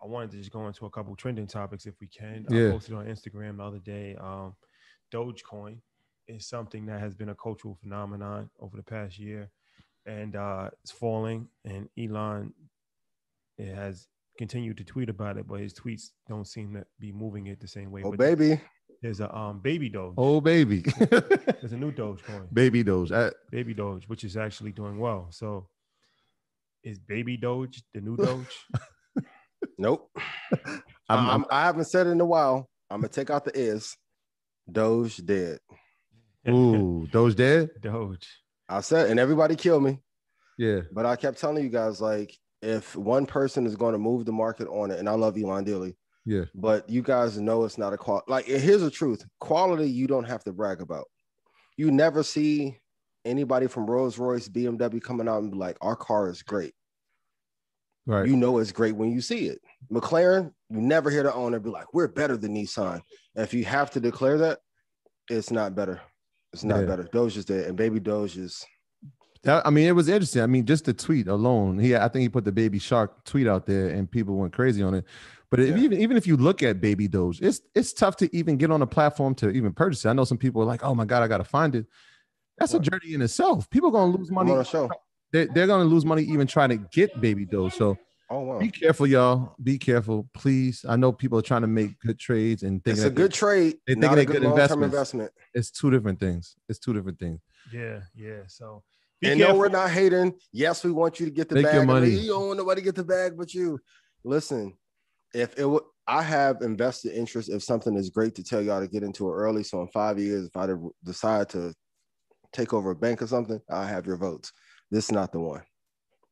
I wanted to just go into a couple trending topics if we can. I Yeah. posted on Instagram the other day. Dogecoin is something that has been a cultural phenomenon over the past year, and it's falling. And Elon has continued to tweet about it, but his tweets don't seem to be moving it the same way. Oh, But baby. there's a baby Doge. Oh, baby. There's a new Dogecoin, Baby Doge. baby Doge, which is actually doing well. So is baby Doge the new Doge? Nope. I haven't said it in a while. I'm going to take out the is. Doge dead. Ooh, Doge dead? Doge. I said, and everybody kill me. Yeah. But I kept telling you guys, like, if one person is going to move the market on it, and I love Elon dearly, yeah, but you guys know it's not a quality. Like, here's the truth. Quality, you don't have to brag about. You never see anybody from Rolls-Royce, BMW coming out and be like, our car is great. Right. You know it's great when you see it. McLaren, you never hear the owner be like, we're better than Nissan. And if you have to declare that, it's not better. It's not better. Doge is dead, and baby Doge is. I mean, it was interesting. I mean, just the tweet alone. I think he put the baby shark tweet out there, and people went crazy on it. But even if you look at baby Doge, it's tough to even get on a platform to even purchase it. I know some people are like, "Oh my God, I got to find it." That's a journey in itself. People are gonna lose money. On a show. They're gonna lose money even trying to get baby Doge. So be careful, y'all. Be careful, please. I know people are trying to make good trades and think it's a good trade. They think a good long-term investment. It's two different things. Yeah. So. And no, we're not hating. Yes, we want you to get the Make bag. your money. You don't want nobody to get the bag but you. Listen, I have invested interest if something is great to tell y'all to get into it early. So in 5 years, if I decide to take over a bank or something, I have your votes. This is not the one.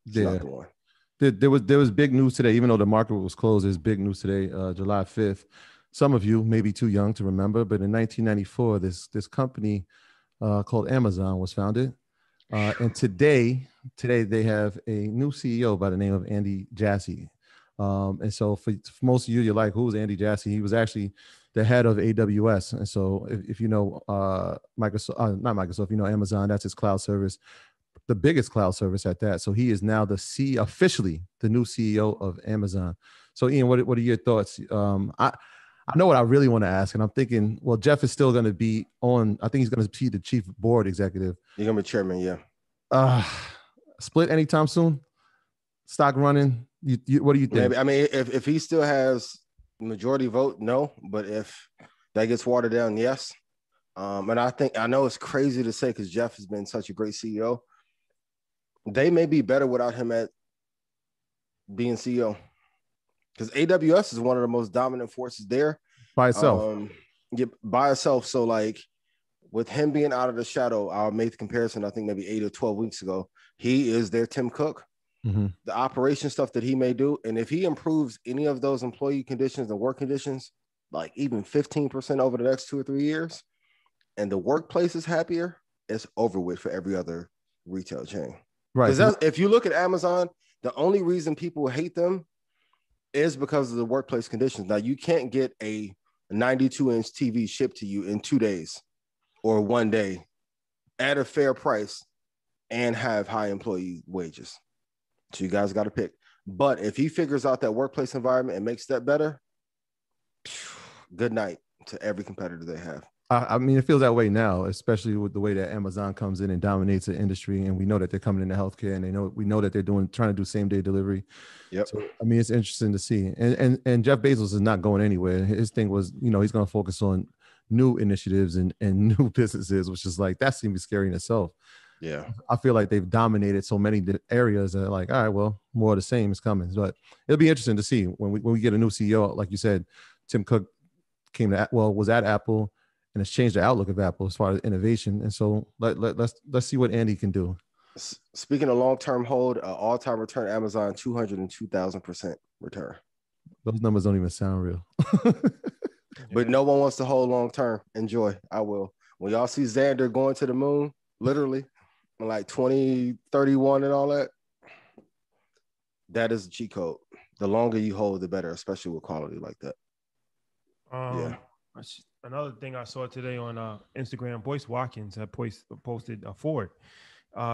It's not the one. There was big news today, even though the market was closed. There's big news today, July 5th. Some of you may be too young to remember, but in 1994, this company called Amazon was founded. And today they have a new CEO by the name of Andy Jassy. And so for most of you, you're like, who's Andy Jassy? He was actually the head of AWS. And so if you know Microsoft, not Microsoft, you know Amazon, that's his cloud service, the biggest cloud service at that. So he is now officially the new CEO of Amazon. So Ian, what are your thoughts? I know what I really want to ask, and I'm thinking, well, Jeff is still going to be on. I think he's going to be the chief board executive. You're going to be chairman, yeah. Split anytime soon? Stock running? What do you think? Maybe. I mean, if he still has majority vote, no. But if that gets watered down, yes. And I know it's crazy to say because Jeff has been such a great CEO. They may be better without him at being CEO. Because AWS is one of the most dominant forces there. By itself. By itself. So, like, with him being out of the shadow, I made the comparison, I think maybe 8 or 12 weeks ago. He is their Tim Cook. Mm-hmm. The operation stuff that he may do. And if he improves any of those employee conditions and work conditions, like even 15% over the next 2 or 3 years, and the workplace is happier, it's over with for every other retail chain. Right. Because if you look at Amazon, the only reason people hate them is because of the workplace conditions. Now, you can't get a 92-inch TV shipped to you in 2 days or 1 day at a fair price and have high employee wages. So you guys got to pick. But if he figures out that workplace environment and makes that better, good night to every competitor they have. I mean, it feels that way now, especially with the way that Amazon comes in and dominates the industry. And we know that they're coming into healthcare, and we know that they're trying to do same day delivery. Yep. So, I mean, it's interesting to see. And Jeff Bezos is not going anywhere. His thing was, he's going to focus on new initiatives and new businesses, which is like, that seems scary in itself. Yeah. I feel like they've dominated so many areas that like, all right, well, more of the same is coming. But it'll be interesting to see when we get a new CEO. Like you said, Tim Cook was at Apple, and it's changed the outlook of Apple as far as innovation. And so let's see what Andy can do. Speaking of long-term hold, all-time return, Amazon 202,000% return. Those numbers don't even sound real. But no one wants to hold long-term. Enjoy. I will. When y'all see Xander going to the moon, literally, in like 2031 and all that, that is a cheat code. The longer you hold, the better, especially with quality like that. Yeah. Another thing I saw today on Instagram, Boyce Watkins had posted a Ford.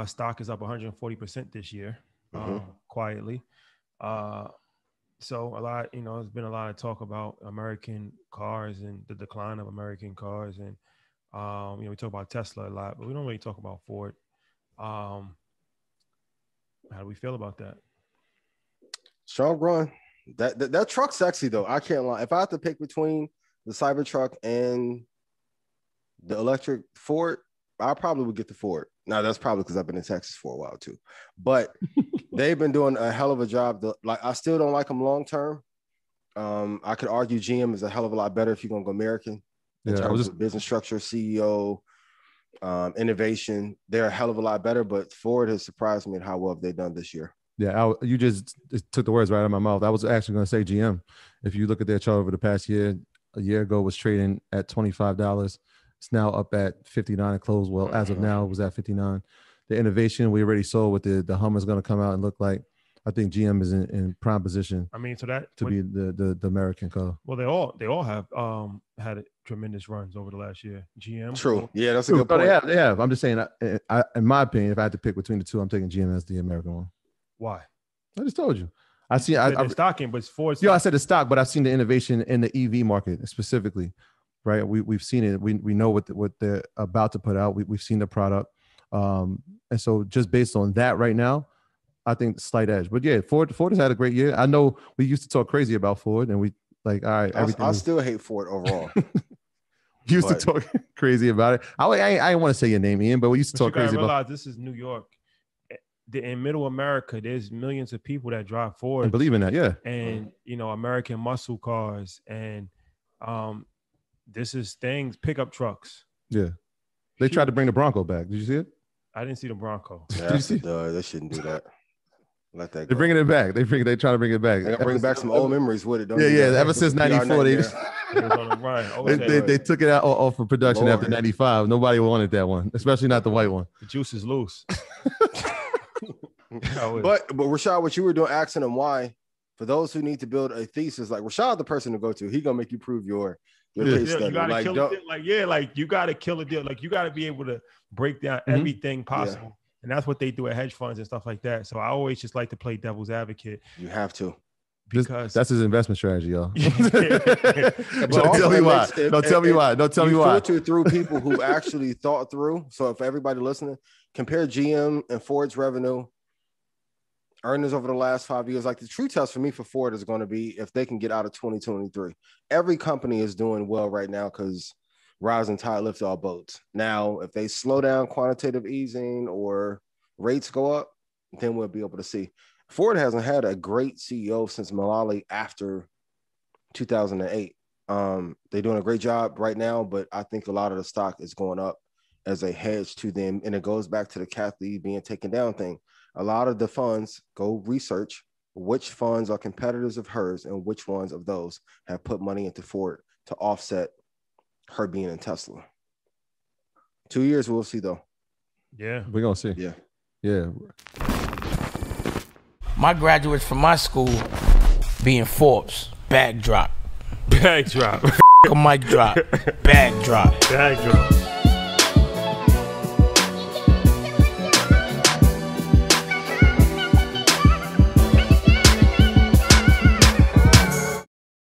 Stock is up 140% this year, quietly. So a lot, there's been a lot of talk about American cars and the decline of American cars, and we talk about Tesla a lot, but we don't really talk about Ford. How do we feel about that? Strong run. That truck's sexy though. I can't lie. If I have to pick between the Cybertruck and the electric Ford, I probably would get the Ford. Now that's probably because I've been in Texas for a while too, but they've been doing a hell of a job. I still don't like them long term. I could argue GM is a hell of a lot better if you're gonna go American in terms of business structure, CEO, innovation. They're a hell of a lot better, but Ford has surprised me at how well they've done this year. Yeah, you just took the words right out of my mouth. I was actually going to say GM. If you look at their chart over the past year, a year ago was trading at $25. It's now up at 59 and close. Well, as of now, it was at 59. The innovation we already saw with the Hummer's going to come out and look like. I think GM is in prime position. I mean, so that to be the American car. Well, they all have had tremendous runs over the last year. GM, true. Yeah, that's a good point. They have. I'm just saying. I, in my opinion, if I had to pick between the two, I'm taking GM as the American one. Why? I just told you. I see. I'm stocking, but it's Ford. Yeah, I said the stock, but I've seen the innovation in the EV market specifically. Right, we've seen it. We know what they're about to put out. We've seen the product, and so just based on that, right now, I think slight edge. But yeah, Ford has had a great year. I know we used to talk crazy about Ford, and we all right. I still hate Ford overall. used to talk crazy about it. I want to say your name, Ian, but we used to talk crazy about. This is New York. In middle America, there's millions of people that drive Ford and believe in that, yeah. And American muscle cars, and this is things, pickup trucks. Yeah, they tried to bring the Bronco back. Did you see it? I didn't see the Bronco. Yeah, they shouldn't do that. Let that go. They're bringing it back. They try to bring it back. They gotta bring back some old memories with it. Ever since '94, they took it out off of production after '95. Nobody wanted that one, especially not the white one. The juice is loose. But Rashad, what you were doing, asking them why, for those who need to build a thesis, like Rashad, the person to go to, he gonna make you prove your case study. You gotta kill a deal. You gotta kill a deal. Like you gotta be able to break down everything possible. Yeah. And that's what they do at hedge funds and stuff like that. So I always just like to play devil's advocate. You have to. Because that's his investment strategy, y'all. Don't tell me why. Don't tell me why. Filter through people who actually thought through. So if everybody listening, compare GM and Ford's revenue, earnings over the last 5 years. Like the true test for me for Ford is going to be if they can get out of 2023. Every company is doing well right now because rising tide lifts all boats. Now, if they slow down quantitative easing or rates go up, then we'll be able to see. Ford hasn't had a great CEO since Mullally after 2008. They're doing a great job right now, but I think a lot of the stock is going up as a hedge to them. And it goes back to the Kathy being taken down thing. A lot of the funds, go research which funds are competitors of hers and which ones of those have put money into Ford to offset her being in Tesla. 2 years, we'll see though. Yeah. We're going to see. Yeah. My graduates from my school being Forbes, bag drop. Bag drop. A mic drop, bag drop. Bag drop.